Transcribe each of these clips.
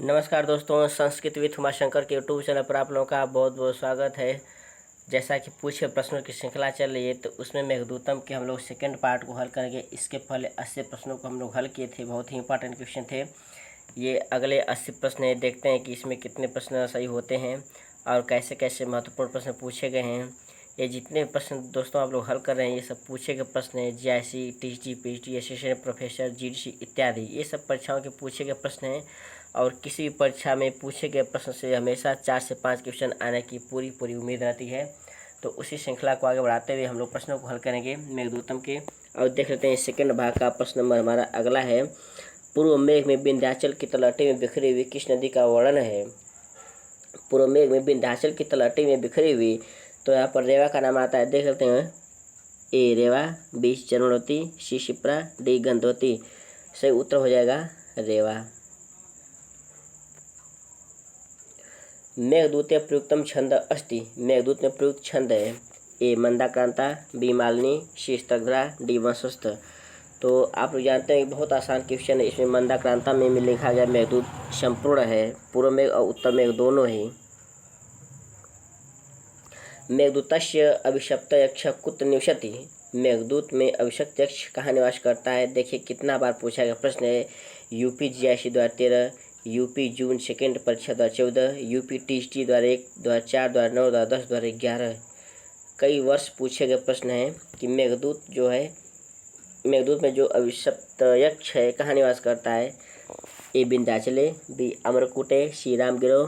नमस्कार दोस्तों, संस्कृत विथ उमाशंकर के यूट्यूब चैनल पर आप लोगों का बहुत बहुत स्वागत है। जैसा कि पूछे प्रश्नों की श्रृंखला चल रही है, तो उसमें मेघदूतम के हम लोग सेकंड पार्ट को हल करेंगे। इसके पहले 80 प्रश्नों को हम लोग हल किए थे, बहुत ही इंपॉर्टेंट क्वेश्चन थे। ये अगले 80 प्रश्न है, देखते हैं कि इसमें कितने प्रश्न सही होते हैं और कैसे कैसे महत्वपूर्ण प्रश्न पूछे गए हैं। ये जितने प्रश्न दोस्तों आप लोग हल कर रहे हैं, ये सब पूछे गए प्रश्न हैं। GIC, TG, PG, assistant professor, GDC इत्यादि, ये सब परीक्षाओं के पूछे गए प्रश्न हैं। और किसी भी परीक्षा में पूछे गए प्रश्न से हमेशा 4 से 5 क्वेश्चन आने की पूरी उम्मीद रहती है। तो उसी श्रृंखला को आगे बढ़ाते हुए हम लोग प्रश्नों को हल करेंगे मेघदूतम के। और देख लेते हैं सेकंड भाग का प्रश्न नंबर हमारा अगला है। पूर्व मेघ में विंध्याचल की तलहटी में बिखरी हुई किस नदी का वर्णन है? पूर्व मेघ में विंध्याचल की तलहटी में बिखरी हुई, तो यहाँ पर रेवा का नाम आता है। देख लेते हैं। ए रेवा, बी चरणवती, सी शिप्रा, डी गंधवती। सही उत्तर हो जाएगा रेवा। मेघदूते प्रयुक्तम छंद अस्ति। मेघदूत में प्रयुक्त छंद है। ए मंदाक्रांता, बी मालिनी, सी स्तग्धा, डी वंशस्थ। तो आप लोग जानते हैं कि बहुत आसान क्वेश्चन है। इसमें मंदाक्रांता में लिखा गया मेघदूत संपूर्ण है, पूर्व मेघ और उत्तर मेघ दोनों ही। मेघदूतस्य अभिशप्त यक्ष कुत्र निवसति। मेघदूत में अभिशप्त यक्ष कहाँ निवास करता है? देखिए कितना बार पूछा गया प्रश्न है। यूपी जीआईसी 2013, यूपी जून सेकेंड परीक्षा 2014, यूपी टीएसटी 2001, 2004, 2009, 2010, 2011। कई वर्ष पूछे गए प्रश्न हैं कि मेघदूत जो है, मेघदूत में जो अभिशप्त यक्ष है कहाँ निवास करता है? ए विंध्याचले, बी अमरकूटे, सी रामगिरो,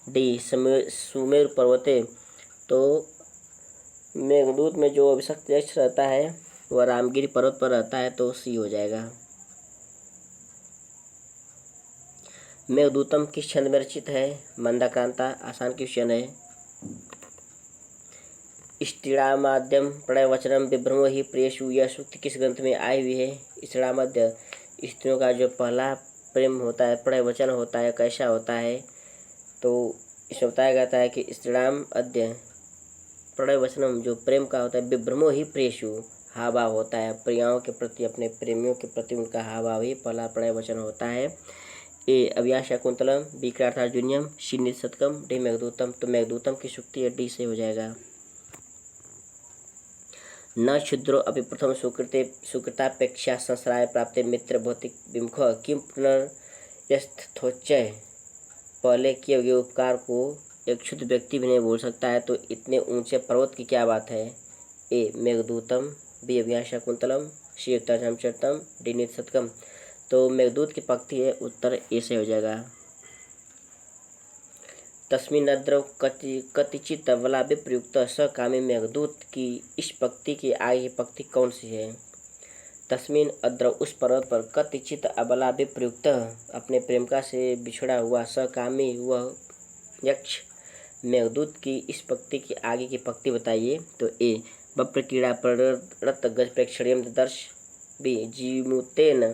डी सुमेरु पर्वते। तो मेघदूत में जो अभिशप्त यक्ष रहता है वह रामगिरी पर्वत पर रहता है, तो सी हो जाएगा। मेघदूतम किस छंद में रचित है? मंदाक्रांता। आसान क्वेश्चन है। स्त्रीणामाद्यम प्रणयवचनम विभ्रमो ही प्रियसु, यह सूक्ति किस ग्रंथ में आई हुई है? स्त्रीणामाद्य, स्त्रियों का जो पहला प्रेम होता है, प्रणय वचन होता है, कैसा होता है? तो इसमें बताया जाता है कि स्त्रीणाम अद्य प्रणय वचनम, जो प्रेम का होता है, विभ्रमो ही प्रियसु, हाव भाव होता है प्रियाओं के प्रति, अपने प्रेमियों के प्रति उनका हाव भाव ही पहला प्रणय वचन होता है। ए अभिया शकुंतलम, बी कृतार्जुनीयम, सी निशतकम, डी मेघदूतम। तो मेघदूतम की सूक्ति डी से हो जाएगा। न क्षुद्रो अपि प्रथम सुकृतापेक्षा संसराय प्राप्ते मित्र भौतिक विमुख किम पुनर्यस्थोच्चय। पहले किए गए उपकार को एक क्षुद्र व्यक्ति भी नहीं भूल सकता है, तो इतने ऊंचे पर्वत की क्या बात है? ए मेघदूतम, बी अभिया शकुंतलम, सी एकताचरितम, डी निशतकम। तो मेघदूत की पंक्ति है, उत्तर ए से हो जाएगा। तस्मिन्नद्रव कतिचित बला विप्रयुक्त स कामी मेघदूत की इस पंक्ति की आगे की पंक्ति कौन सी है? तस्मिन अद्रव, उस पर्वत पर, कतिचित अबला विप्रयुक्त, अपने प्रेमिका से बिछड़ा हुआ, स कामी, वह यक्ष। मेघदूत की इस पंक्ति की आगे की पंक्ति बताइए। तो ए बप्रक्रीड़ा प्ररत गज प्रेक्षणीयम दर्श, बी जीमुतेन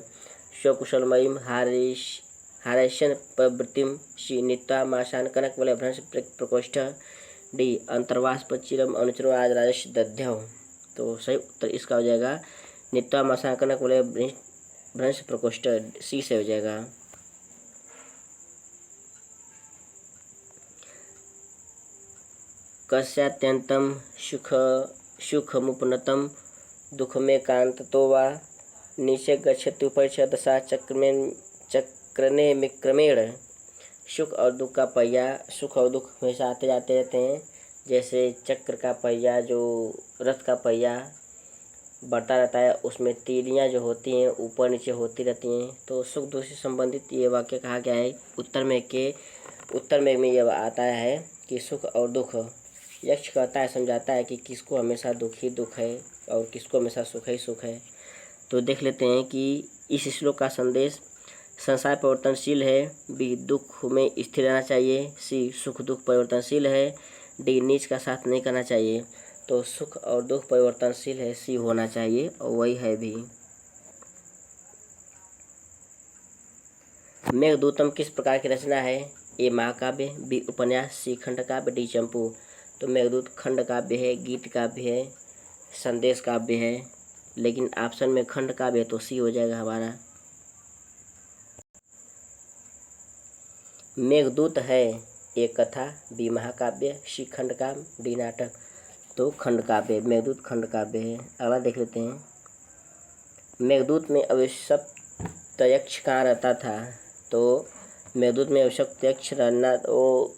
स्वकुशलमयीम हारैशन प्रवृत्तिम, सी नित्यामाशान कनक वलय भ्रंश प्रकोष्ठ, डी अंतर्वास पच्चिरम अनुचरो आज राजस दध्यव। तो सही उत्तर इसका हो जाएगा नित्यामाशान कनक वलय भ्रंश प्रकोष्ठ, सी से हो जाएगा। कस्यात्यंतम सुखमुपनतम दुःखमे कांततो वा नीचे गच्छति उपरिच दशा चक्रने में क्रमेण। सुख और दुख का पहिया, सुख और दुख हमेशा आते जाते रहते हैं। जैसे चक्र का पहिया, जो रथ का पहिया बढ़ता रहता है, उसमें तीलियां जो होती हैं ऊपर नीचे होती रहती हैं। तो सुख दुख से संबंधित ये वाक्य कहा गया है। उत्तर मेघ में यह आता है कि सुख और दुख, यक्ष कहता है, समझाता है कि किसको हमेशा दुख ही दुख है और किसको हमेशा सुख ही सुख है। तो देख लेते हैं कि इस श्लोक का संदेश। संसार परिवर्तनशील है, बी दुख में स्थिर रहना चाहिए, सी सुख दुख परिवर्तनशील है, डी नीच का साथ नहीं करना चाहिए। तो सुख और दुख परिवर्तनशील है, सी होना चाहिए और वही है भी। मेघदूतम किस प्रकार की रचना है? ए महाकाव्य, बी उपन्यास, सी खंड काव्य, डी चंपू। तो मेघदूत खंड काव्य है, गीत काव्य है, संदेश काव्य है, लेकिन ऑप्शन में खंड काव्य है, तो सी हो जाएगा हमारा। मेघदूत है ए कथा, बी महाकाव्य, सी खंडकाव्य, डी नाटक। तो खंडकाव्य, मेघदूत खंडकाव्य है। अगला देख लेते हैं। मेघदूत में अभिशप्त यक्ष कहाँ रहता था? तो मेघदूत में अभिशप्त यक्ष रहना वो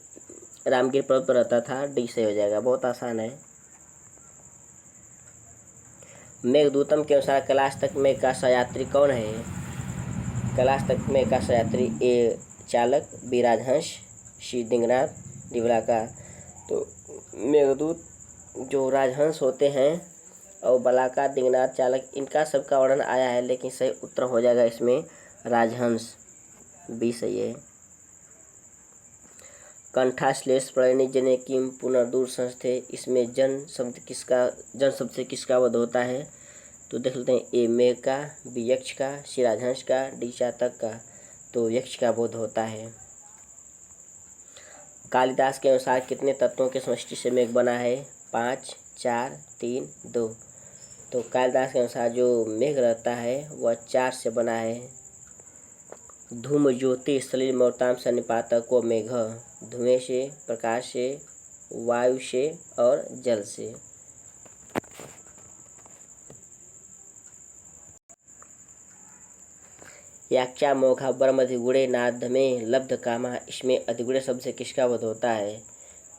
रामगिर पर्वत पर रहता था। डी से हो जाएगा, बहुत आसान है। मेघदूतम के अनुसार कैलाश तक में का सयात्री कौन है? कैलाश तक में का सयात्री ए चालक, बी राजहंस, सी दिंगनाथ, डी बलाका। तो मेघदूत जो राजहंस होते हैं और बलाका, दिंगनाथ, चालक, इनका सबका वर्णन आया है, लेकिन सही उत्तर हो जाएगा इसमें राजहंस। बी सही है। कंठाश्लेष प्रणय जने किम पुनर्दूर संस्थे, इसमें जन शब्द से किसका वध होता है? तो देख लेते हैं। ए मेघ का, बी यक्ष का, सी राजहंस का, डी चातक का। तो यक्ष का बोध होता है। कालिदास के अनुसार कितने तत्वों के समष्टि से मेघ बना है? 5, 4, 3, 2। तो कालिदास के अनुसार जो मेघ रहता है वह 4 से बना है। धूम ज्योति सलिल मौताम सन्निपातक व मेघ, धुएं से, प्रकाश से, वायु से और जल से। याक्षा मोघा वर्म अधिगुणे नाद में लब्ध कामा, इसमें अधिगुणे शब्द से किसका वध होता है?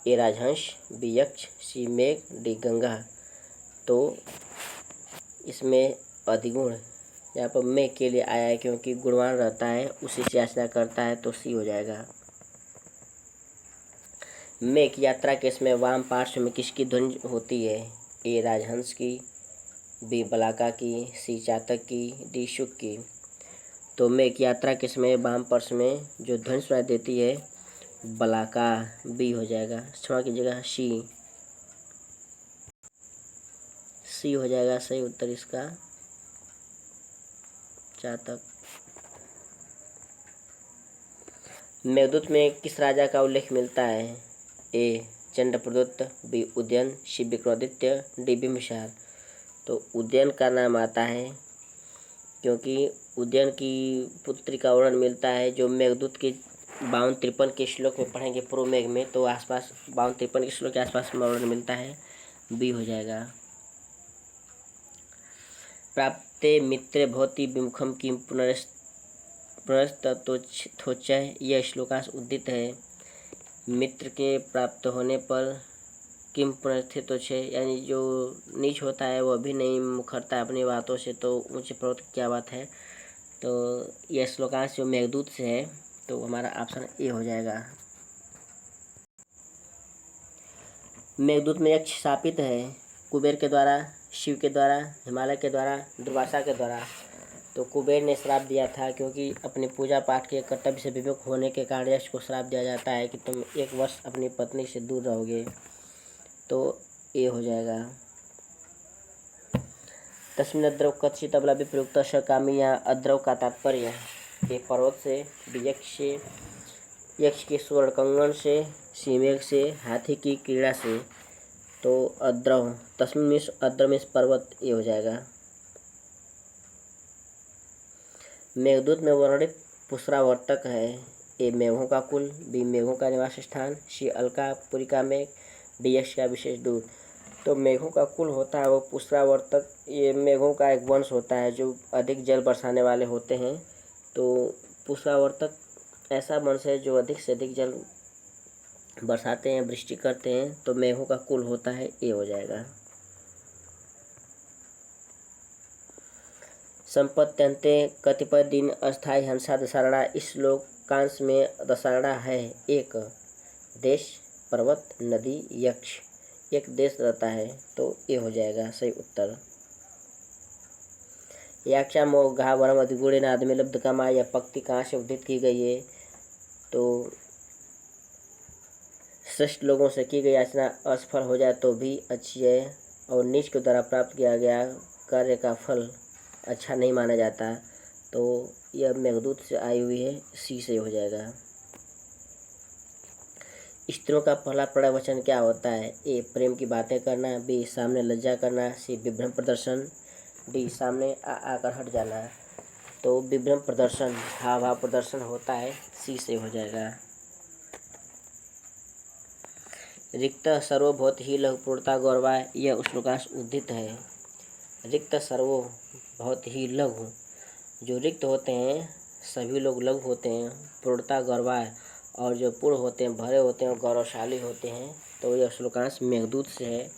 ए राजहंस, बी यक्ष, सी मेघ, डी गंगा। तो इसमें अधिगुण यहाँ पर मेघ के लिए आया है, क्योंकि गुणवान रहता है, उसी से याचना करता है, तो सी हो जाएगा। मेघ यात्रा के इसमें वाम पार्श्व में किसकी ध्वनि होती है? ए राजहंस की, बी बलाका की, सी चातक की, डी शुक की। तो मेघ यात्रा के समय वाम पार्श्व में जो ध्वनि सुनाई देती है बलाका। बी हो जाएगा। क्षमा कीजिएगा, सी हो जाएगा सही उत्तर इसका, चातक। मेघदूत में किस राजा का उल्लेख मिलता है? ए चंद्रप्रदत्त, बी उदयन, सी विक्रमादित्य, डी बिंबिसार। तो उदयन का नाम आता है, क्योंकि उदयन की पुत्री का वर्णन मिलता है जो मेघदूत के 52-53 के श्लोक में पढ़ेंगे पूर्व मेघ में, तो आसपास 52-53 के श्लोक के आसपास वर्णन मिलता है। बी हो जाएगा। प्राप्ते मित्रे भवति विमुखम किम पुनरस्तथोच्चय, यह श्लोकांश उद्दित है। मित्र के प्राप्त होने पर किम पुनरस्थितोच्चय, यानी जो नीच होता है वह भी नहीं मुखरता अपनी बातों से, तो ऊंचे पर्वत की क्या बात है। तो यह श्लोकांश जो मेघदूत से है, तो हमारा ऑप्शन ए हो जाएगा। मेघदूत में यक्ष शापित है कुबेर के द्वारा, शिव के द्वारा, हिमालय के द्वारा, दुर्वासा के द्वारा। तो कुबेर ने श्राप दिया था, क्योंकि अपनी पूजा पाठ के कर्तव्य से विमुख होने के कारण यक्ष को श्राप दिया जाता है कि तुम 1 वर्ष अपनी पत्नी से दूर रहोगे। तो ए हो जाएगा। तस्मिन् अद्रव कथित तबला विप्रयुक्त स कामी, यहाँ अद्रव का तात्पर्य ए पर्वत से, बी यक्ष के स्वर्ण कंगन से, सी मेघ से, हाथी की क्रीड़ा से। तो अद्रव, तस्मिन् मीन्स अद्रव मीन्स पर्वत, ए हो जाएगा। मेघदूत में वर्णित पुष्रावर्तक है। ए मेघों का कुल, बी मेघों का निवास स्थान, सी अलकापुरी का मेघ, डी यक्ष का विशेष दूत। तो मेघों का कुल होता है वो पुष्रावर्तक, ये मेघों का एक वंश होता है जो अधिक जल बरसाने वाले होते हैं। तो पुष्रावर्तक ऐसा वंश है जो अधिक से अधिक जल बरसाते हैं, वृष्टि करते हैं, तो मेघों का कुल होता है, ए हो जाएगा। संपत्यन्ते कतिपय दिन अस्थायी हंसा दशारणा, इस श्लोकांश में दशारणा है 1 देश, पर्वत, नदी, यक्ष। एक देश रहता है, तो ए हो जाएगा सही उत्तर। याक्षा मोघा वरम अधिगुणे नाद में लब्ध कामा, यह पंक्ति कहाँ से उद्धृत की गई है? तो श्रेष्ठ लोगों से की गई याचना असफल हो जाए तो भी अच्छी है, और नीच के द्वारा प्राप्त किया गया कार्य का फल अच्छा नहीं माना जाता। तो यह मेघदूत से आई हुई है, सी से हो जाएगा। स्त्रियों का पहला प्रणय वचन क्या होता है? ए प्रेम की बातें करना, बी सामने लज्जा करना, सी विभ्रम प्रदर्शन, डी सामने आकर हट जाना। तो विभ्रम प्रदर्शन, हाव भाव प्रदर्शन होता है, सी से हो जाएगा। रिक्त सर्वो बहुत ही लघु पूर्णता गौरवाय, यह श्लोकांश उद्धृत है। रिक्त सर्वो बहुत ही लघु, जो रिक्त होते हैं सभी लोग लघु होते हैं, पूर्णता गौरवाय, और जो पूर्ण होते हैं, भरे होते हैं और गौरवशाली होते हैं। तो यह श्लोकांश मेघदूत से है।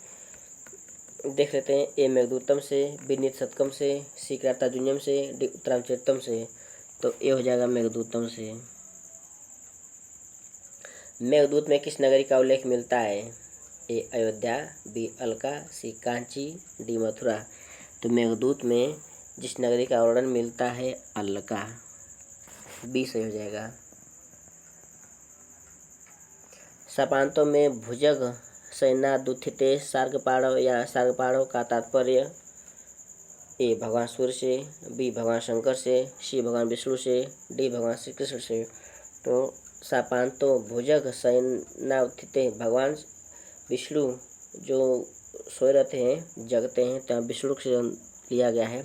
देख लेते हैं। ए मेघदूतम से, बी नित्सतकम से, सी कार्ताजुन्यम से, डी उत्तरामचरितम से। तो ए हो जाएगा मेघदूतम से। मेघदूत में किस नगरी का उल्लेख मिलता है? ए अयोध्या, बी अलका, सी कांची, डी मथुरा। तो मेघदूत में जिस नगरी का वर्णन मिलता है अलका, बी सही हो जाएगा। सपांतों में भुजग सैन्यादुत्थिते सार्गपाणव या सार्गपाणव का तात्पर्य? ए भगवान सूर्य से, बी भगवान शंकर से, सी भगवान विष्णु से, डी भगवान श्री कृष्ण से। तो सापांतो भुजग सैन्यादुत्थिते, भगवान विष्णु जो सोए रहते हैं, जगते हैं, तो विष्णु से लिया गया है।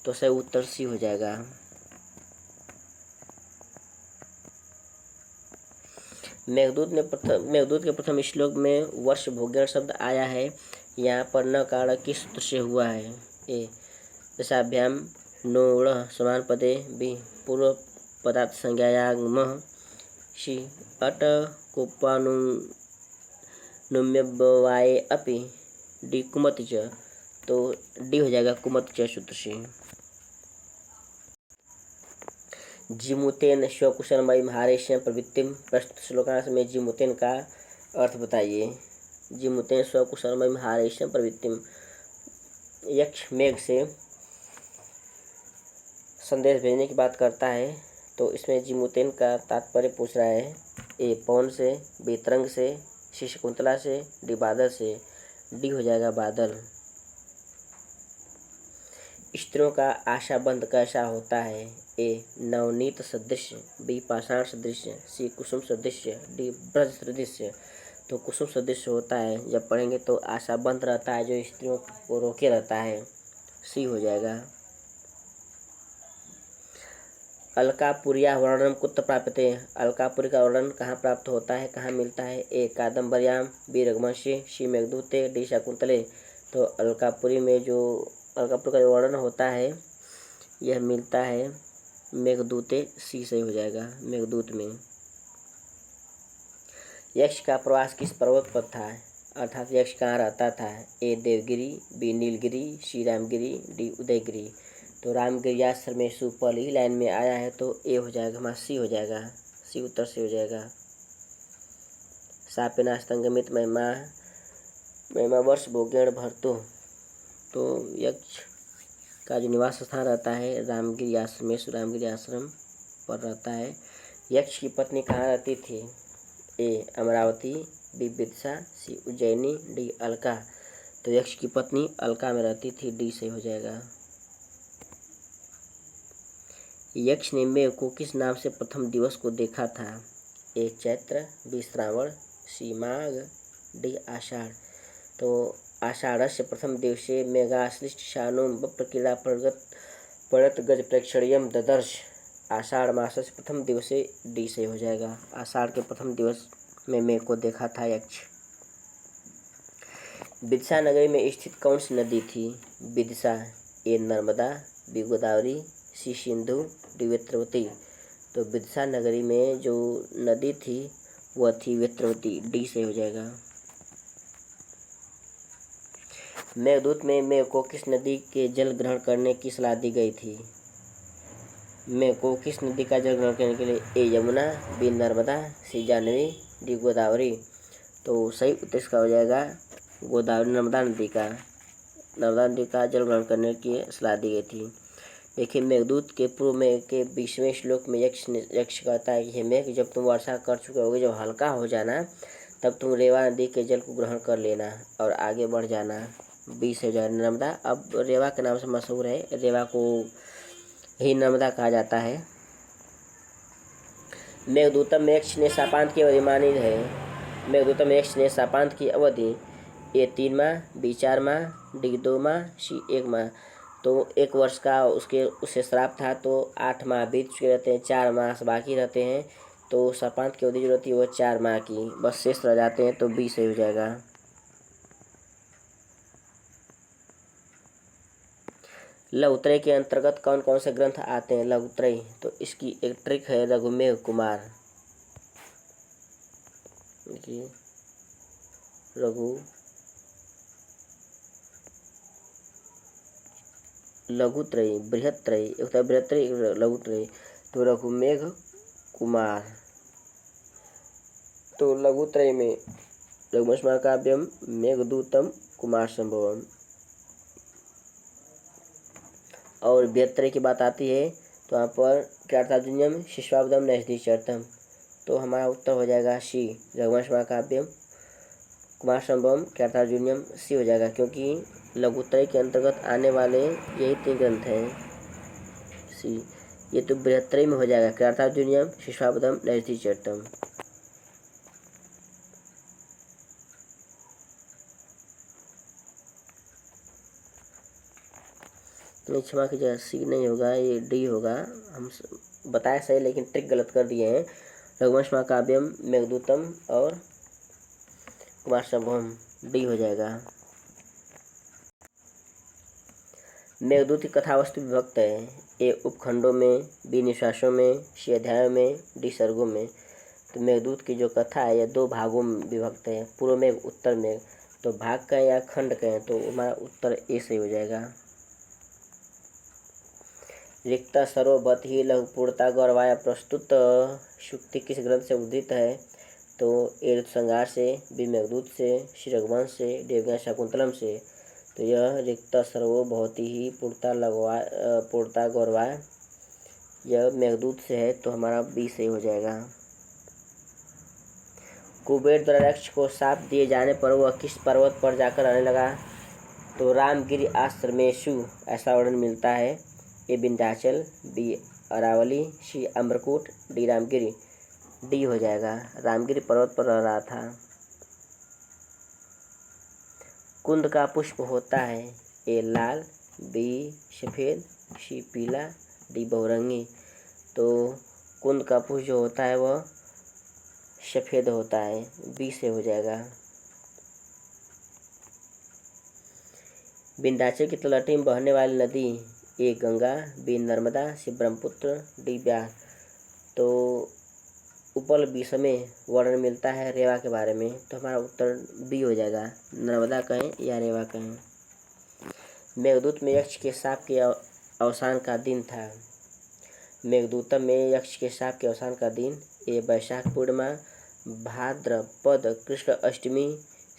तो सही उत्तर सी हो जाएगा। मेघदूत के प्रथम श्लोक में वर्ष भोग्य शब्द आया है। यहाँ पर न कारण किस सूत्र से हुआ है? ए दशाभ्याम नोड़ समान पदे, बी पूर्व पदार्थ संज्ञायागम, सी अट कोपानुम्यवाये अपि, डी कुमति च। तो डी हो जाएगा कुमति च सूत्र से। जिमुतेन स्वकुशलमयी हारेश्यम प्रवृत्तिम, प्रस्तुत श्लोकांश में जिमुतेन का अर्थ बताइए। जिमुतेन स्वकुशलमयी हारेश्यम प्रवृत्तिम, यक्ष मेघ से संदेश भेजने की बात करता है। तो इसमें जिमुतेन का तात्पर्य पूछ रहा है। ए पवन से, बी तरंग से, सी शकुंतला से, डी बादल से। डी हो जाएगा बादल। स्त्रियों का आशाबंध कैसा होता है? ए नवनीत सदृश, बी पाषाण सदृश, सी कुसुम सदृश, डी ब्रज सदृश। तो कुसुम सदृश होता है। जब पढ़ेंगे तो आशाबंध रहता है, जो स्त्रियों को रोके रहता है। सी हो जाएगा। अलकापुर्या वर्णनम कुत्र प्राप्यते, अलकापुरी का वर्णन कहाँ प्राप्त होता है, कहाँ मिलता है? ए कादम्बर्याम, बी रघुवंशी, सी मेघदूते, डी शकुंतले। तो अलकापुरी में जो अलकापुरी का वर्णन होता है यह मिलता है मेघदूते, सी सही हो जाएगा मेघदूत में। यक्ष का प्रवास किस पर्वत पर था, अर्थात यक्ष कहाँ रहता था? ए देवगिरी, बी नीलगिरी, सी रामगिरी, डी उदयगिरी। तो रामगिरियाश्रम में पहली लाइन में आया है। तो ए हो जाएगा, हमारा सी हो जाएगा। सी उत्तर से हो जाएगा। सापेनास्तंगमित महिमा वर्ष भोगेण भरतो। तो यक्ष का जो निवास स्थान रहता है रामगिरी आश्रम में, रामगिरी आश्रम पर रहता है। यक्ष की पत्नी कहाँ रहती थी? ए अमरावती, बी विदिशा, सी उज्जैनी, डी अलका। तो यक्ष की पत्नी अलका में रहती थी। डी से हो जाएगा। यक्ष ने मेघ को किस नाम से प्रथम दिवस को देखा था? ए चैत्र, बी श्रावण, सी माघ, डी आषाढ़। तो आषाढ़स्य प्रथम दिवसे मेघाश्लिष्ट शानुम प्रक्रीड़ा परत गज प्रेक्षणीयम ददर्श। आषाढ़ मास से प्रथम दिवसे, डी से हो जाएगा। आषाढ़ के प्रथम दिवस में मेघ को देखा था यक्ष। विदिशा नगरी में स्थित कौन सी नदी थी? विदिशा, ए नर्मदा, बी गोदावरी, सी सिंधु, डी वेत्रवती। तो विदिशा नगरी में जो नदी थी वह थी वेत्रवती। डी से हो जाएगा। मेघदूत में मेघ को किस नदी के जल ग्रहण करने की सलाह दी गई थी? मेघ को किस नदी का जल ग्रहण करने के लिए? ए यमुना, बी नर्मदा, सी जाह्नवी, डी गोदावरी। तो सही उत्तर इसका हो जाएगा गोदावरी, नर्मदा नदी का जल ग्रहण करने की सलाह दी गई थी। देखिए मेघदूत के पूर्व में के 20वें श्लोक में यक्ष कहता है कि हे मेघ, जब तुम वर्षा कर चुके होगे, जब हल्का हो जाना, तब तुम रेवा नदी के जल को ग्रहण कर लेना और आगे बढ़ जाना। 20 हो जाए नर्मदा। अब रेवा के नाम से मशहूर है, रेवा को ही नर्मदा कहा जाता है। मेघदूतम में यक्ष ने शापांत की अवधि मानी है। मेघदूतम में यक्ष ने शापांत की अवधि ए 3 माह, बी 4 माह, डी 2 माह, सी 1 माह। तो 1 वर्ष का उसे श्राप था। तो 8 माह बीत चुके रहते हैं, 4 मास बाकी रहते हैं। तो सर्पांत की अवधि जो रहती है वो 4 माह की, बस शेष रह जाते हैं तो बी सही हो जाएगा। लघुत्रय के अंतर्गत कौन कौन से ग्रंथ आते हैं? लघुत्रय, तो इसकी एक ट्रिक है रघुमेघ कुमार। देखिए रघु लघुत्रय बृहत्त्रय, एक होता है बृहत्त्रय एक लघुत्रय, तो रघुमेघ कुमार। तो लघुत्रय में रघुवंश महाकाव्यम, मेघदूतम, कुमार संभवम। और बृहत्त्रय की बात आती है तो यहाँ पर कृतार्जुनीयम, शिशवावदम, नैषधीयचरितम, तो हमारा उत्तर हो जाएगा सी, रघुवंश महाकाव्यम, कुमार संभवम, कृतार्जुनीयम, सी हो जाएगा, क्योंकि लघुत्रय के अंतर्गत आने वाले यही 3 ग्रंथ हैं। सी, ये तो बृहत्त्रय में हो जाएगा, कृतार्जुनीयम, शिशवावदम, नैषधीयचरितम। नहीं, क्षमा कीजिएगा, सी नहीं होगा, ये डी होगा। हम बताए सही लेकिन ट्रिक गलत कर दिए हैं। रघुवंश महाकाव्यम, मेघदूतम और कुमार संभवम, डी हो जाएगा। मेघदूत की कथा वस्तु विभक्त है, ए उपखंडों में, बी निश्वासों में, सी अध्यायों में, डी सर्गों में। तो मेघदूत की जो कथा है यह 2 भागों में विभक्त है, पूर्व मेघ, उत्तर मेघ। तो भाग कहें या खंड कहें तो हमारा उत्तर ए सही हो जाएगा। रिक्ता सर्वभत ही लघुपूर्णता गौरवाया प्रस्तुत शुक्ति किस ग्रंथ से उद्धृत है? तो ए ऋतुसंहार से, बी मेघदूत से, सी रघुवंश से, डी अभिज्ञान शाकुंतलम से। तो यह रिक्ता सर्वभवति ही पूर्णता गौरवाया, यह मेघदूत से है, तो हमारा बी सही हो जाएगा। कुबेर द्वारा यक्ष को शाप दिए जाने पर वह किस पर्वत पर जाकर रहने लगा? तो रामगिरि आश्रमेशु, ऐसा वर्णन मिलता है। ए विंध्याचल, बी अरावली, सी अम्रकूट, डी रामगिरि, डी हो जाएगा, रामगिरि पर्वत पर रह रहा था। कुंद का पुष्प होता है, ए लाल, बी सफ़ेद, सी पीला, डी बहुरंगी। तो कुंद का पुष्प जो होता है वह सफ़ेद होता है, बी से हो जाएगा। विंध्याचल की तलहटी में बहने वाली नदी, ए गंगा, बी नर्मदा, सी ब्रह्मपुत्र, डी ब्यास। तो उपल विषय में वर्णन मिलता है रेवा के बारे में, तो हमारा उत्तर बी हो जाएगा, नर्मदा कहें या रेवा कहें। मेघदूत में यक्ष के शाप के अवसान का दिन था। मेघदूतम में यक्ष के शाप के अवसान का दिन, ए वैशाख पूर्णिमा, भाद्रपद कृष्ण अष्टमी,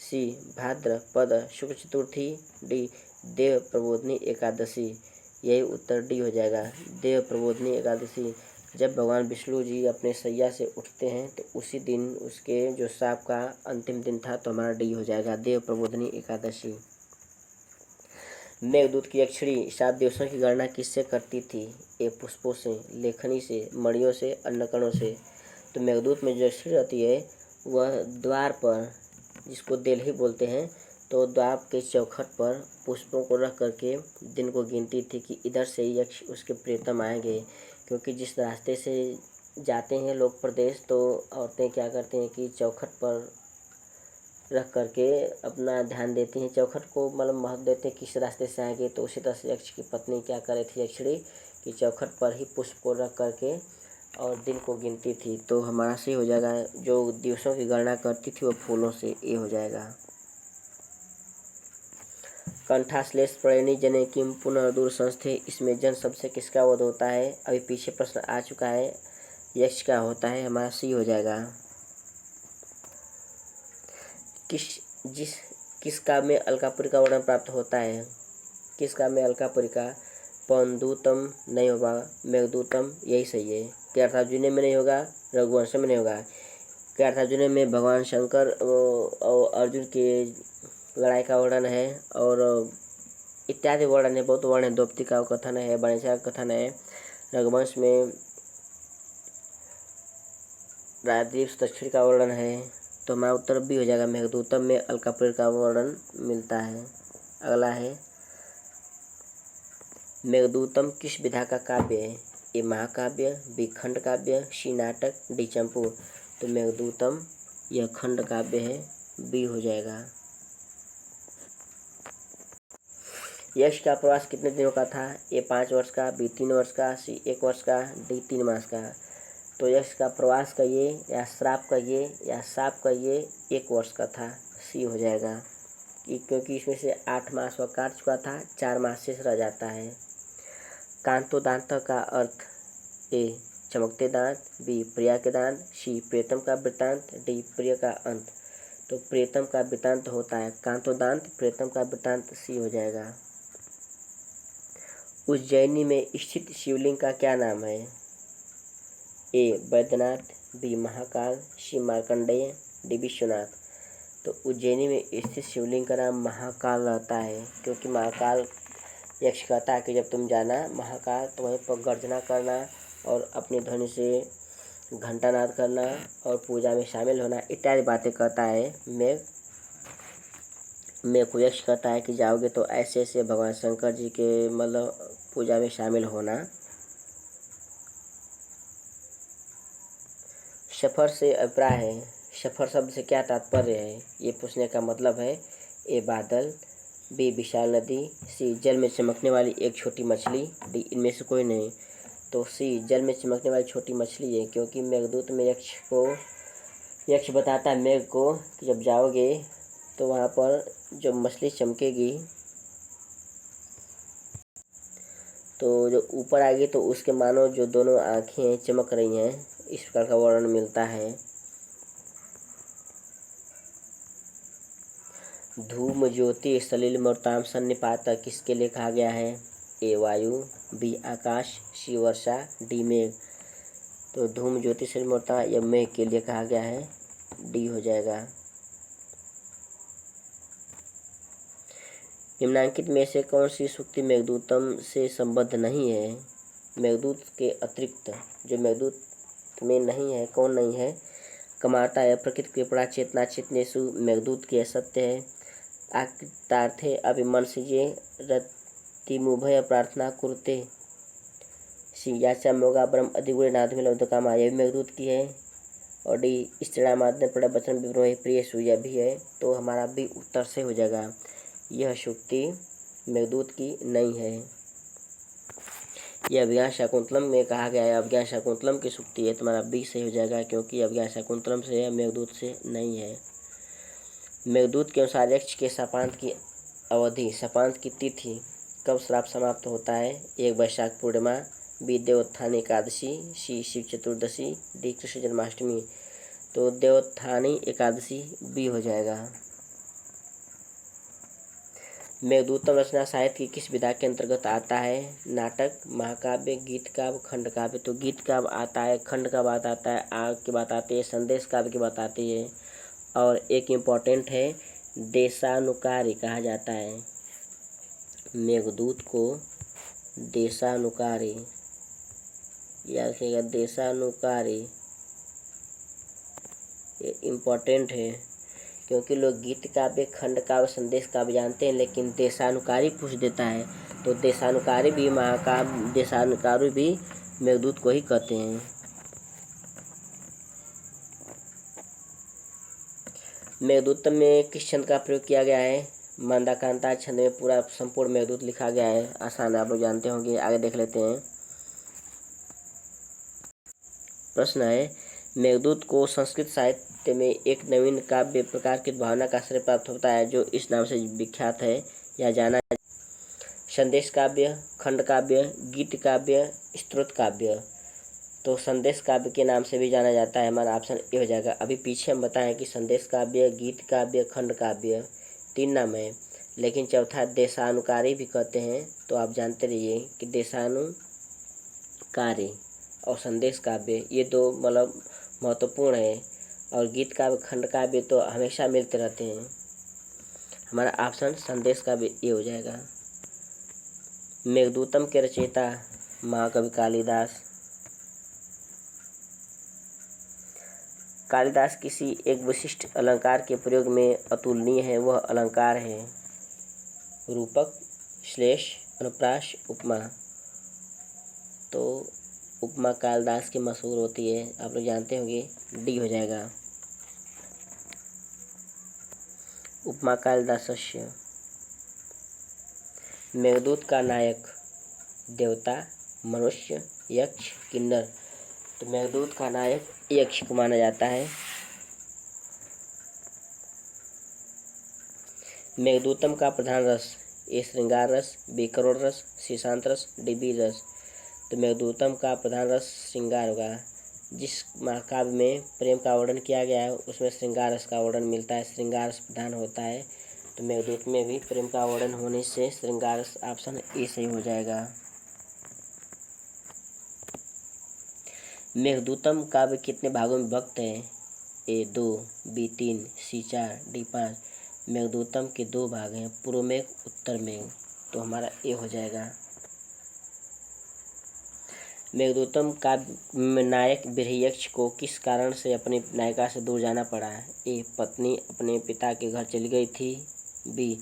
सी भाद्रपद शुक्ल चतुर्थी, डी देव प्रबोधनी एकादशी। यही उत्तर डी हो जाएगा, देव प्रबोधनी एकादशी। जब भगवान विष्णु जी अपने सैया से उठते हैं तो उसी दिन उसके जो शाप का अंतिम दिन था, तो हमारा डी हो जाएगा, देव प्रबोधनी एकादशी। मेघदूत की यक्षिणी 7 दिवसों की गणना किससे करती थी? ए पुष्पों से, लेखनी से, मणियों से, अन्नकणों से। तो मेघदूत में जो यक्षिणी रहती है वह द्वार पर, जिसको देलही बोलते हैं, तो द्वार के चौखट पर पुष्पों को रख करके दिन को गिनती थी कि इधर से ही यक्ष उसके प्रियतम आएंगे। क्योंकि जिस रास्ते से जाते हैं लोग प्रदेश, तो औरतें क्या करती हैं कि चौखट पर रख करके अपना ध्यान देती हैं, चौखट को मतलब महत्व देते हैं किस रास्ते से आएंगे। तो उसी तरह से यक्ष की पत्नी क्या कर रही थी यक्षिणी, कि चौखट पर ही पुष्प को रख करके और दिन को गिनती थी। तो हमारा सही हो जाएगा, जो दिवसों की गणना करती थी वो फूलों से, ये हो जाएगा। कंठाश्लेष प्रणयनी जने किम पुनर्दूर संस्थे, इसमें जन शब्द से किसका वध होता है? अभी पीछे प्रश्न आ चुका है, यक्ष का होता है, हमारा सी हो जाएगा। किस काव्य में अलकापुरी का वर्णन प्राप्त होता है? किस काव्य में अलकापुरी का? पवनदूतम नहीं होगा, मेघदूतम यही सही है। कृतार्जुनीय में नहीं होगा, रघुवंश में नहीं होगा। कृतार्जुनीय में भगवान शंकर और अर्जुन की लड़ाई का वर्णन है और इत्यादि वर्णन है, बहुत वर्णन है, द्रौपदी का कथन है, बाणेश्वर का कथन है। रघुवंश में राजदीप दक्षिण का वर्णन है, तो हमारा उत्तर भी हो जाएगा, मेघदूतम में अलकापुरी का वर्णन मिलता है। अगला है, मेघदूतम किस विधा का काव्य है? ए महाकाव्य, बी खंड काव्य, सी नाटक, डी चंपू। तो मेघदूतम यह खंड काव्य है, बी हो जाएगा। यश का प्रवास कितने दिनों का था? ए 5 वर्ष का, बी 3 वर्ष का, सी 1 वर्ष का, डी 3 मास का। तो यश का प्रवास का ये या श्राप का ये या साप का ये 1 वर्ष का था, सी हो जाएगा। क्योंकि इसमें से 8 मास वह काट चुका था, 4 मास शेष रह जाता है। कांतोदांत का अर्थ ए चमकते दांत, बी प्रिया के दांत, सी प्रियतम का वृत्तांत, डी प्रिय का अंत। तो प्रियतम का वृत्तांत होता है कांतोदांत, प्रियतम का वृत्तांत सी हो जाएगा। उज्जैनी में स्थित शिवलिंग का क्या नाम है? ए बैद्यनाथ, बी महाकाल, सी मार्कंडेय, डी विश्वनाथ। तो उज्जैनी में स्थित शिवलिंग का नाम महाकाल रहता है, क्योंकि महाकाल यक्ष कहता है कि जब तुम जाना महाकाल तो वहीं पर गर्जना करना और अपनी ध्वनि से घंटानाद करना और पूजा में शामिल होना इत्यादि बातें कहता है। मेघ को यक्ष कहता है कि जाओगे तो ऐसे ऐसे भगवान शंकर जी के मतलब पूजा में शामिल होना। सफर से अभिप्राय है, सफर शब्द से क्या तात्पर्य है, ये पूछने का मतलब है। ए बादल, बी विशाल नदी, सी जल में चमकने वाली एक छोटी मछली, डी इनमें से कोई नहीं। तो सी जल में चमकने वाली छोटी मछली है, क्योंकि मेघदूत में यक्ष बताता है मेघ को कि जब जाओगे तो वहाँ पर जो मछली चमकेगी तो जो ऊपर आएगी तो उसके मानो जो दोनों आँखें चमक रही हैं, इस प्रकार का वर्णन मिलता है। धूम ज्योति सलिल और ताम सन्निपात किसके लिए कहा गया है? ए वायु, बी आकाश, सी वर्षा, डी मेघ। तो धूम ज्योति सलिल और ताम यह मेघ के लिए कहा गया है, डी हो जाएगा। निम्नांकित में से कौन सी सूक्ति मेघदूतम से संबद्ध नहीं है? मेघदूत के अतिरिक्त जो मेघदूत में नहीं है, कौन नहीं है? कमाता है प्रकृति कृपणा चेतना चेतनेषु मेघदूत के सत्य है। आकृतार्थे अभिमनसिजे रतिमुभय प्रार्थना कुरुते सियाचा मोगा ब्रह्म अधिगुण नादमी लब्धकामा, यह भी मेघदूत की है। और डी स्त्रीणामाद्य प्रणय वचन विब्रोह प्रिय सूर्य भी है। तो हमारा भी उत्तर से हो जाएगा, यह सूक्ति मेघदूत की नहीं है। यह अभिज्ञान शाकुंतलम में कहा गया है, अभिज्ञान शाकुंतलम की सूक्ति है, तुम्हारा बी सही हो जाएगा, क्योंकि अभिज्ञान शाकुंतलम से है, मेघदूत से नहीं है। मेघदूत के अनुसार यक्ष के शापांत की अवधि, शापांत की तिथि कब श्राप समाप्त होता है? 1 वैशाख पूर्णिमा, बी देवोत्थानी एकादशी, सी शिव चतुर्दशी, डी कृष्ण जन्माष्टमी। तो देवोत्थानी एकादशी बी हो जाएगा। मेघदूतम रचना साहित्य की किस विधा के अंतर्गत आता है? नाटक, महाकाव्य, गीत काव्य, खंड काव्य। तो गीत काव्य आता है, खंड का बात आता है, आग की बात आती है, संदेश काव्य की बात आती है। और एक इम्पॉर्टेंट है, देशानुकारी कहा जाता है मेघदूत को, देशानुकारी, याद रखिएगा देशानुकारी, ये इम्पॉर्टेंट है, क्योंकि लोग गीत काव्य, खंड काव्य, संदेश काव्य जानते हैं, लेकिन देशानुकारी पूछ देता है। तो देशानुकारी भी महाकाव्य, देशानुकारी भी मेघदूत को ही कहते हैं। मेघदूतम में किस छंद का प्रयोग किया गया है? मंदाकांता छंद में पूरा संपूर्ण मेघदूत लिखा गया है, आसान है, आप लोग जानते होंगे। आगे देख लेते हैं। प्रश्न है, मेघदूत को संस्कृत साहित्य में एक नवीन काव्य प्रकार की भावना का श्रेय प्राप्त होता है जो इस नाम से विख्यात है या जाना? संदेश काव्य, खंड काव्य, गीत काव्य, स्तोत्र काव्य। तो संदेश काव्य के नाम से भी जाना जाता है, हमारा ऑप्शन ए हो जाएगा। अभी पीछे हम बताएं कि संदेश काव्य, गीत काव्य, खंड काव्य 3 नाम है, लेकिन चौथा देशानुकारी भी कहते हैं। तो आप जानते रहिए कि देशानुकारी और संदेश काव्य ये 2 मतलब महत्वपूर्ण है, और गीत काव्य, खंड काव्य तो हमेशा मिलते रहते हैं। हमारा ऑप्शन संदेश काव्य ये हो जाएगा। मेघदूतम के रचयिता महाकवि कालिदास। कालिदास किसी एक विशिष्ट अलंकार के प्रयोग में अतुलनीय है, वह अलंकार है रूपक, श्लेष, अनुप्रास, उपमा। तो उपमा कालिदास की मशहूर होती है, आप लोग जानते होंगे, डी हो जाएगा। उपमा कालिदासस्य। मेघदूत का नायक देवता, मनुष्य, यक्ष, किन्नर। तो मेघदूत का नायक यक्ष को माना जाता है। मेघदूतम का प्रधान रस ए श्रृंगार रस, बी करुण रस, सी शांत रस, डी वीर रस। तो मेघदूतम का प्रधान रस श्रृंगार होगा। जिस महाकाव्य में प्रेम का वर्णन किया गया है उसमें श्रृंगार रस का वर्णन मिलता है, श्रृंगार रस प्रधान होता है। तो मेघदूत में भी प्रेम का वर्णन होने से श्रृंगार रस ऑप्शन ए सही हो जाएगा। मेघदूतम काव्य कितने भागों में विभक्त है? ए 2, बी 3, सी 4, डी 5। मेघदूतम के 2 भाग हैं, पूर्व मेघ, उत्तर मेघ। तो हमारा ए हो जाएगा। मेघदूतम काव्य में नायक बिरहियक्ष को किस कारण से अपनी नायिका से दूर जाना पड़ा? ए पत्नी अपने पिता के घर चली गई थी, बी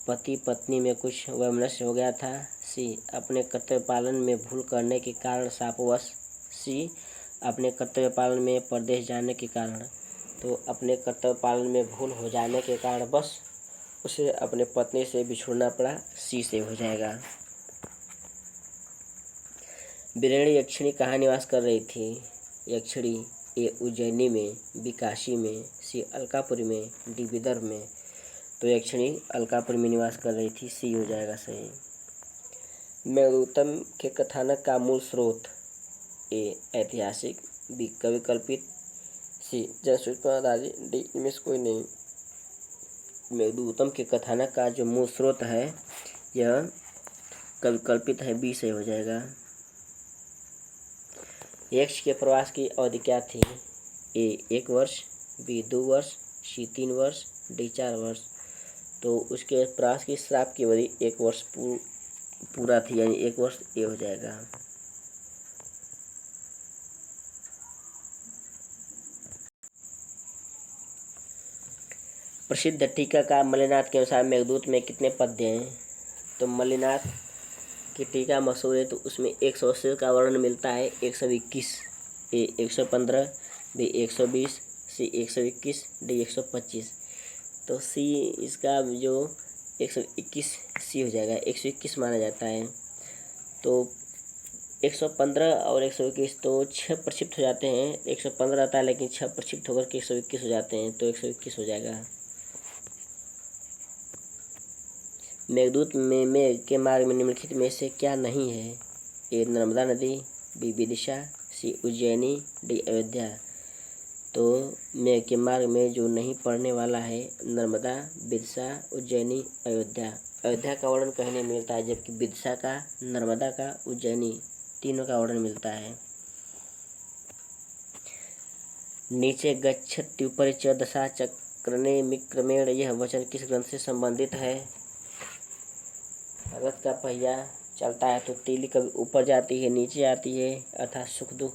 पति पत्नी में कुछ वैमनस्य हो गया था, सी अपने कर्तव्य पालन में भूल करने के कारण शापवश, सी अपने कर्तव्य पालन में परदेश जाने के कारण। तो अपने कर्तव्य पालन में भूल हो जाने के कारण बस उसे अपने पत्नी से बिछुड़ना पड़ा, सी से हो जाएगा। बिरहिणी यक्षिणी कहाँ निवास कर रही थी? यक्षिणी ए उज्जैनी में, बी काशी में, सी अलकापुरी में, डी विदर्भ में। तो यक्षिणी अलकापुरी में निवास कर रही थी, सी हो जाएगा सही। मेघदूतम के कथानक का मूल स्रोत ए ऐतिहासिक, बी कवि कल्पित, सी जनश्रुति पर आधारित, डी इनमें से कोई नहीं। मेघदूतम के कथानक का जो मूल स्रोत है यह कवि कल्पित है, बी सही हो जाएगा। यक्ष के प्रवास की अवधि क्या थी? ए 1 वर्ष, बी 2 वर्ष, सी 3 वर्ष, डी 4 वर्ष। तो उसके प्रवास की श्राप की अवधि 1 वर्ष पूरा थी, यानी 1 वर्ष ए हो जाएगा। प्रसिद्ध टीकाकार मल्लिनाथ के अनुसार मेघदूत में कितने पद्य हैं? तो मल्लिनाथ की टीका मशहूर है, तो उसमें 180 का वर्णन मिलता है, 121, ए 115, बी 120, सी 121, डी 125। तो सी इसका जो 121 सी हो जाएगा, 121 माना जाता है। तो 115 और 121 तो 6 प्रक्षिप्त हो जाते हैं, 115 रहता है लेकिन 6 प्रक्षिप्त होकर के 121 हो जाते हैं, तो 121 हो जाएगा। मेघदूत में मेघ के मार्ग में निम्नलिखित में से क्या नहीं है? ए नर्मदा नदी, बी विदिशा, सी उज्जैनी, डी अयोध्या। तो मेघ के मार्ग में जो नहीं पड़ने वाला है नर्मदा, विदिशा, उज्जैनी, अयोध्या। अयोध्या का वर्णन कहीं नहीं मिलता है, जबकि विदिशा का, नर्मदा का, उज्जैनी तीनों का वर्णन मिलता है। नीचे गच्छत्युपरि च दशा चक्रणे मिक्रमेण, यह वचन किस ग्रंथ से संबंधित है? रथ का पहिया चलता है तो तीली कभी ऊपर जाती है, नीचे आती है, अर्थात सुख दुख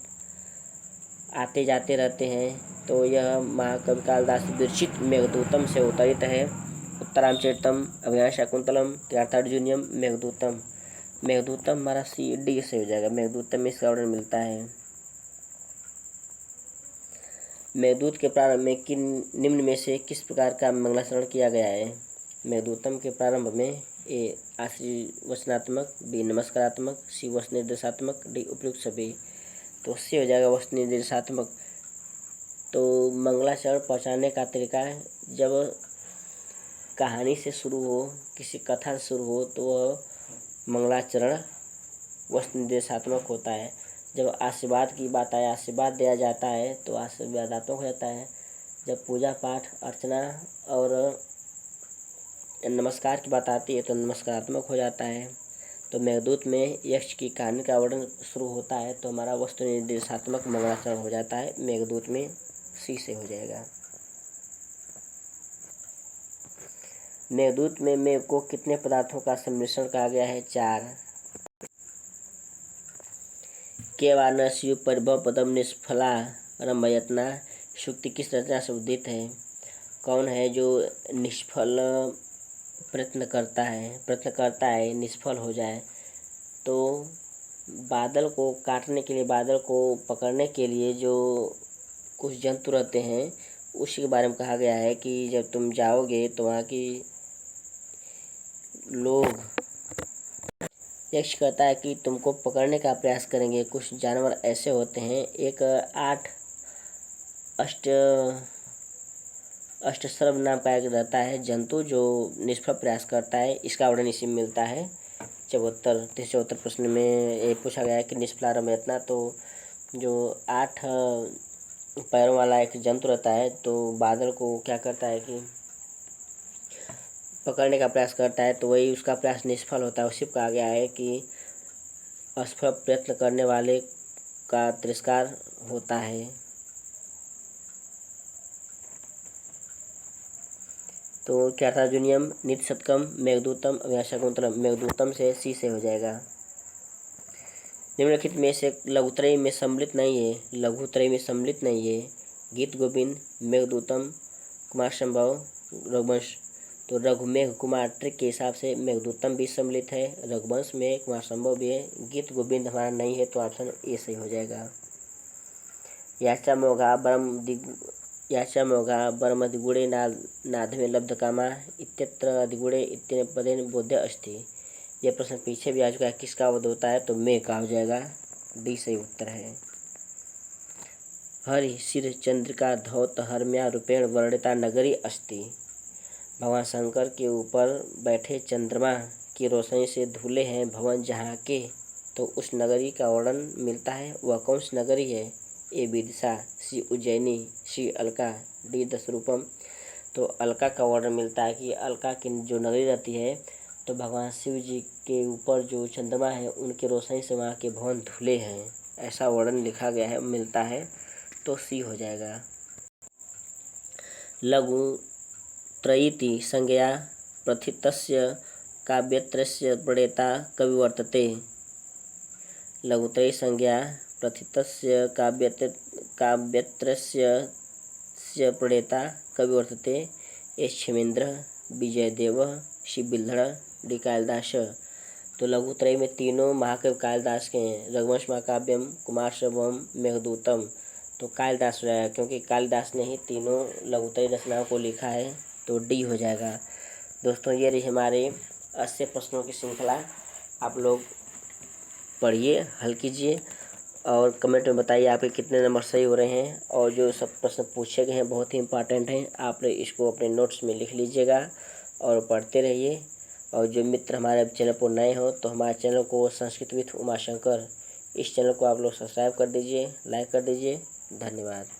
आते जाते रहते हैं। तो यह महाकवि कालिदास विरचित मेघदूतम से उद्धृत है। उत्तरामचरितम, अभिज्ञान शाकुंतलम, तीर्थार्जुनीयम, मेघदूतम। मेघदूतम हमारा सी डी से हो जाएगा, मेघदूतम में इसका वर्णन मिलता है। मेघदूत के प्रारंभ में किन निम्न में से किस प्रकार का मंगलाचरण किया गया है? मेघदूतम के प्रारंभ में ए आशीर्वचनात्मक, बी नमस्कारात्मक, सी वस्तु निर्देशात्मक, डी उपयुक्त सभी। तो सी हो जाएगा वस्तु निर्देशात्मक। तो मंगलाचरण पहुँचाने का तरीका है, जब कहानी से शुरू हो, किसी कथा से शुरू हो तो वह मंगलाचरण वस्तु निर्देशात्मक होता है। जब आशीर्वाद की बात आए, आशीर्वाद दिया जाता है तो आशीर्वादात्मक हो जाता है। जब पूजा पाठ अर्चना और नमस्कार की बात आती है तो नमस्कारात्मक हो जाता है। तो मेघदूत में यक्ष की कहानी का वर्णन शुरू होता है तो हमारा वस्तु निर्देशात्मक मंगलाचरण हो जाता है, मेघदूत में सी से हो जाएगा। मेघदूत में मेघ को कितने पदार्थों का सम्मिश्रण कहा गया है? 4। केवानस्यु परिभव पदम निष्फला रमयतना, शुक्ति किस रचना से उदित है? कौन है जो निष्फल प्रयत्न करता है, निष्फल हो जाए? तो बादल को काटने के लिए, बादल को पकड़ने के लिए जो कुछ जंतु रहते हैं उसी के बारे में कहा गया है कि जब तुम जाओगे तो वहाँ की लोग यक्ष कहता है कि तुमको पकड़ने का प्रयास करेंगे। कुछ जानवर ऐसे होते हैं, एक 8 अष्ट अष्टसर्प नाम का एक रहता है जंतु जो निष्फल प्रयास करता है। इसका वर्णन इसी में मिलता है। 74 प्रश्न में ये पूछा गया है कि निष्फलारम रत्ना, तो जो 8 पैरों वाला एक जंतु रहता है तो बादल को क्या करता है कि पकड़ने का प्रयास करता है, तो वही उसका प्रयास निष्फल होता है। उसी को कहा गया है कि असफल प्रयत्न करने वाले का तिरस्कार होता है। तो क्या था जूनियम, नित्य शतकम, मेघदूतम, अव्याशकुंतलम। मेघदूतम से सी से हो जाएगा। निम्नलिखित में से लघुत्रयी में सम्मिलित नहीं है, लघुत्रयी में सम्मिलित नहीं है। गीत गोविंद, मेघदूतम, कुमार संभव, रघुवंश। तो रघुमेघ कुमार ट्रिक के हिसाब से मेघदूतम भी सम्मिलित है, रघुवंश में कुमार संभव भी है। गीत गोविंद हमारा नहीं है, तो ऑप्शन ए सही हो जाएगा। याचा मोघा बरमदिगुणे नाधमे लब्ध कामा इत्यत्र अधिगुणे इत्यने पदेन बोध्य अस्ति। यह प्रश्न पीछे भी आ चुका है, किसका वध होता है, तो मे का हो जाएगा। डी सही उत्तर है। हरि शिर चंद्रिका धौत हरम्या रूपेण वर्णिता नगरी अस्ति। भगवान शंकर के ऊपर बैठे चंद्रमा की रोशनी से धुले हैं भवन जहाँ के, तो उस नगरी का वर्णन मिलता है। वह कौन सी नगरी है? ए विदिशा, सी उज्जैनी, सी अलका, डी दशरूपम। तो अलका का वर्णन मिलता है कि अलका की जो नगरी रहती है, तो भगवान शिव जी के ऊपर जो चंद्रमा है उनकी रोशनी से वहाँ के भवन धुले हैं, ऐसा वर्णन लिखा गया है, मिलता है, तो सी हो जाएगा। लघु त्रयीति संज्ञा प्रथितस्य काव्यत्रयस्य प्रणेता कवि वर्तते। लघुत्रयी संज्ञा प्रथितस्य काव्यत्रयस्य प्रणेता कवि वर्तते। एस क्षेमेंद्र, विजयदेव, शिवबिल्हड़, डी कालिदास। तो लघुत्रयी में तीनों महाकवि कालिदास के हैं, रघुवंश महाकाव्यम, कुमार संभवम, मेघदूतम। तो कालिदास हो जाएगा, क्योंकि कालिदास ने ही तीनों लघुत्रयी रचनाओं को लिखा है, तो डी हो जाएगा। दोस्तों, ये रही हमारे 80 प्रश्नों की श्रृंखला। आप लोग पढ़िए, हल कीजिए और कमेंट में बताइए आपके कितने नंबर सही हो रहे हैं। और जो सब प्रश्न पूछे गए हैं बहुत ही इंपॉर्टेंट हैं, आप इसको अपने नोट्स में लिख लीजिएगा और पढ़ते रहिए। और जो मित्र हमारे चैनल पर नए हो, तो हमारे चैनल को संस्कृत विथ उमाशंकर, इस चैनल को आप लोग सब्सक्राइब कर दीजिए, लाइक कर दीजिए। धन्यवाद।